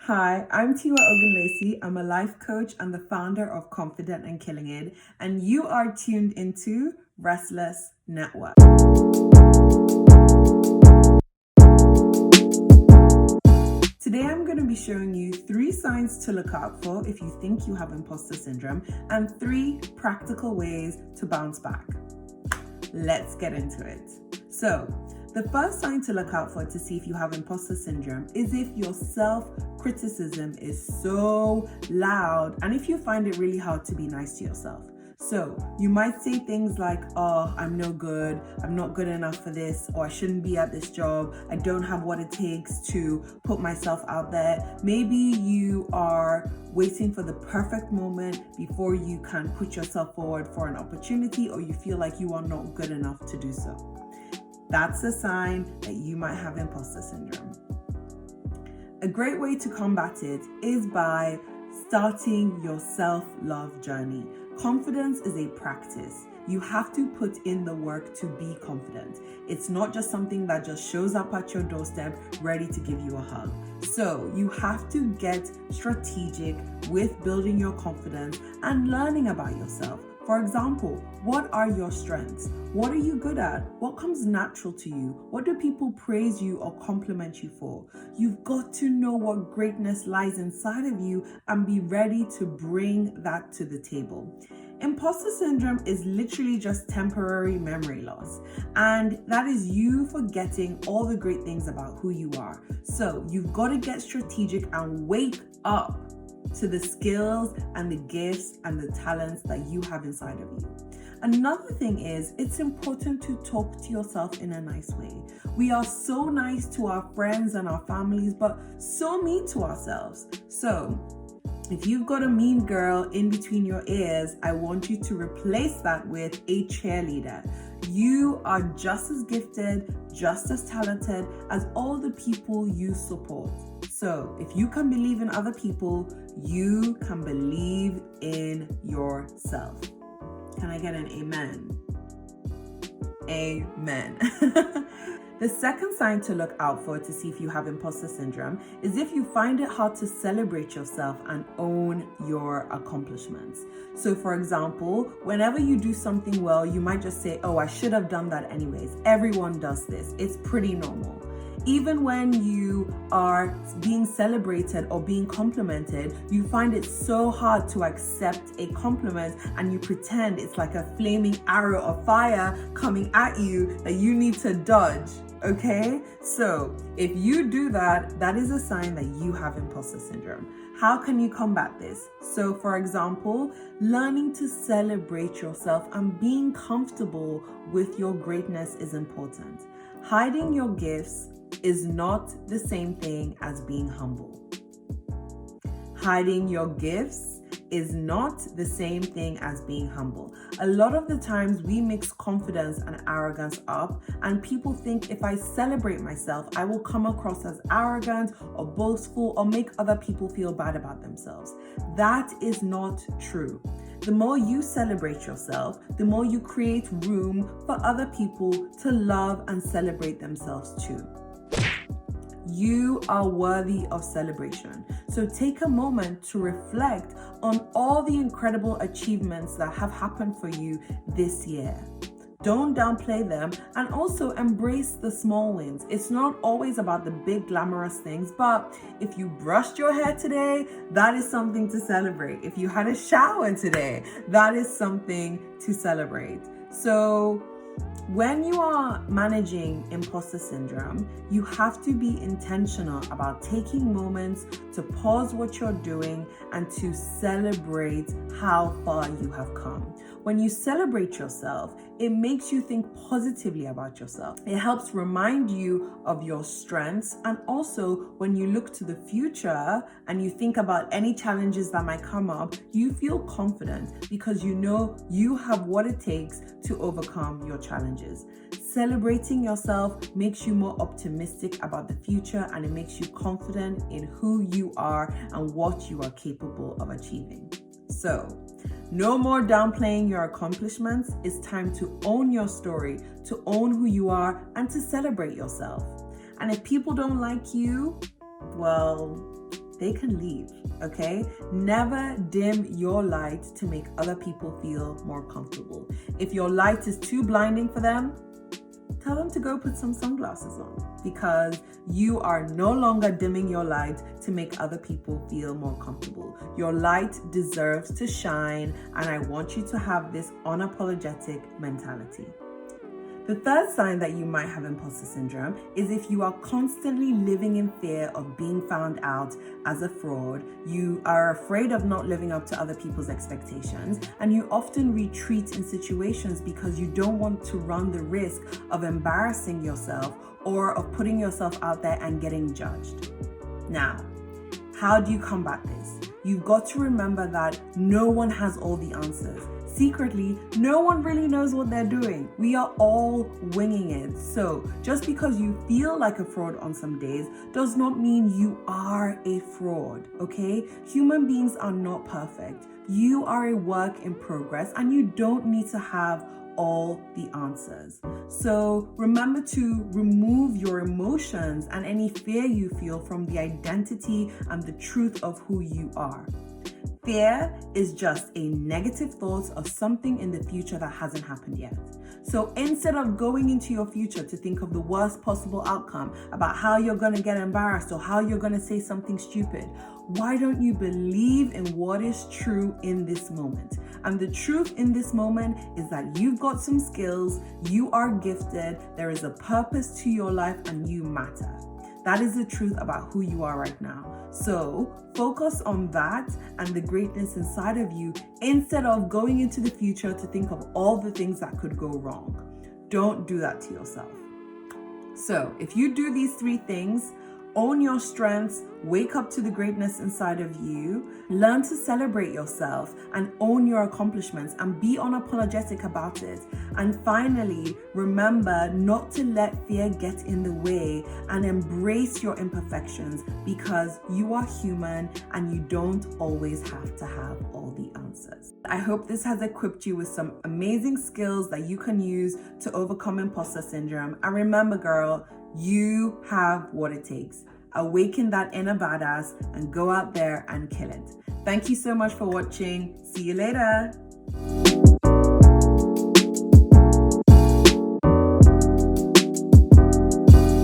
Hi, I'm Tiwa Ogunlesi. I'm a life coach and the founder of Confident and Killing It, and you are tuned into Restless Network. Today, I'm going to be showing you 3 signs to look out for if you think you have imposter syndrome and 3 practical ways to bounce back. Let's get into it. So, the first sign to look out for to see if you have imposter syndrome is if your self-criticism is so loud and if you find it really hard to be nice to yourself. So you might say things like, oh, I'm no good, I'm not good enough for this, or I shouldn't be at this job, I don't have what it takes to put myself out there. Maybe you are waiting for the perfect moment before you can put yourself forward for an opportunity, or you feel like you are not good enough to do so. That's a sign that you might have imposter syndrome. A great way to combat it is by starting your self-love journey. Confidence is a practice. You have to put in the work to be confident. It's not just something that just shows up at your doorstep ready to give you a hug. So you have to get strategic with building your confidence and learning about yourself. For example, what are your strengths? What are you good at? What comes natural to you? What do people praise you or compliment you for? You've got to know what greatness lies inside of you and be ready to bring that to the table. Imposter syndrome is literally just temporary memory loss, and that is you forgetting all the great things about who you are. So you've got to get strategic and wake up to the skills and the gifts and the talents that you have inside of you. Another thing is, it's important to talk to yourself in a nice way. We are so nice to our friends and our families, but so mean to ourselves. So if you've got a mean girl in between your ears, I want you to replace that with a cheerleader. You are just as gifted, just as talented as all the people you support. So if you can believe in other people, you can believe in yourself. Can I get an amen? Amen. The second sign to look out for to see if you have imposter syndrome is if you find it hard to celebrate yourself and own your accomplishments. So for example, whenever you do something well, you might just say, oh, I should have done that anyways. Everyone does this. It's pretty normal. Even when you are being celebrated or being complimented, you find it so hard to accept a compliment and you pretend it's like a flaming arrow of fire coming at you that you need to dodge, okay? So if you do that, that is a sign that you have imposter syndrome. How can you combat this? So for example, learning to celebrate yourself and being comfortable with your greatness is important. Hiding your gifts is not the same thing as being humble. Hiding your gifts is not the same thing as being humble. A lot of the times we mix confidence and arrogance up, and people think if I celebrate myself, I will come across as arrogant or boastful or make other people feel bad about themselves. That is not true. The more you celebrate yourself, the more you create room for other people to love and celebrate themselves too. You are worthy of celebration. So take a moment to reflect on all the incredible achievements that have happened for you this year. Don't downplay them, and also embrace the small wins. It's not always about the big glamorous things, but if you brushed your hair today, that is something to celebrate. If you had a shower today, that is something to celebrate. So when you are managing imposter syndrome, you have to be intentional about taking moments to pause what you're doing and to celebrate how far you have come. When you celebrate yourself, it makes you think positively about yourself. It helps remind you of your strengths, and also when you look to the future and you think about any challenges that might come up, you feel confident because you know you have what it takes to overcome your challenges. Celebrating yourself makes you more optimistic about the future, and it makes you confident in who you are and what you are capable of achieving. So, no more downplaying your accomplishments. It's time to own your story, to own who you are, and to celebrate yourself. And if people don't like you, well, they can leave, okay? Never dim your light to make other people feel more comfortable. If your light is too blinding for them, tell them to go put some sunglasses on, because you are no longer dimming your light to make other people feel more comfortable. Your light deserves to shine, and I want you to have this unapologetic mentality. The third sign that you might have imposter syndrome is if you are constantly living in fear of being found out as a fraud, you are afraid of not living up to other people's expectations, and you often retreat in situations because you don't want to run the risk of embarrassing yourself or of putting yourself out there and getting judged. Now, how do you combat this? You've got to remember that no one has all the answers. Secretly, no one really knows what they're doing. We are all winging it. So just because you feel like a fraud on some days does not mean you are a fraud, okay? Human beings are not perfect. You are a work in progress, and you don't need to have all the answers. So remember to remove your emotions and any fear you feel from the identity and the truth of who you are. Fear is just a negative thought of something in the future that hasn't happened yet. So instead of going into your future to think of the worst possible outcome about how you're going to get embarrassed or how you're going to say something stupid, why don't you believe in what is true in this moment? And the truth in this moment is that you've got some skills, you are gifted, there is a purpose to your life, and you matter. That is the truth about who you are right now. So focus on that and the greatness inside of you instead of going into the future to think of all the things that could go wrong. Don't do that to yourself. So if you do these 3 things, own your strengths, wake up to the greatness inside of you, learn to celebrate yourself and own your accomplishments and be unapologetic about it. And finally, remember not to let fear get in the way and embrace your imperfections, because you are human and you don't always have to have all the answers. I hope this has equipped you with some amazing skills that you can use to overcome imposter syndrome. And remember, girl, you have what it takes. Awaken that inner badass and go out there and kill it. Thank you so much for watching. See you later.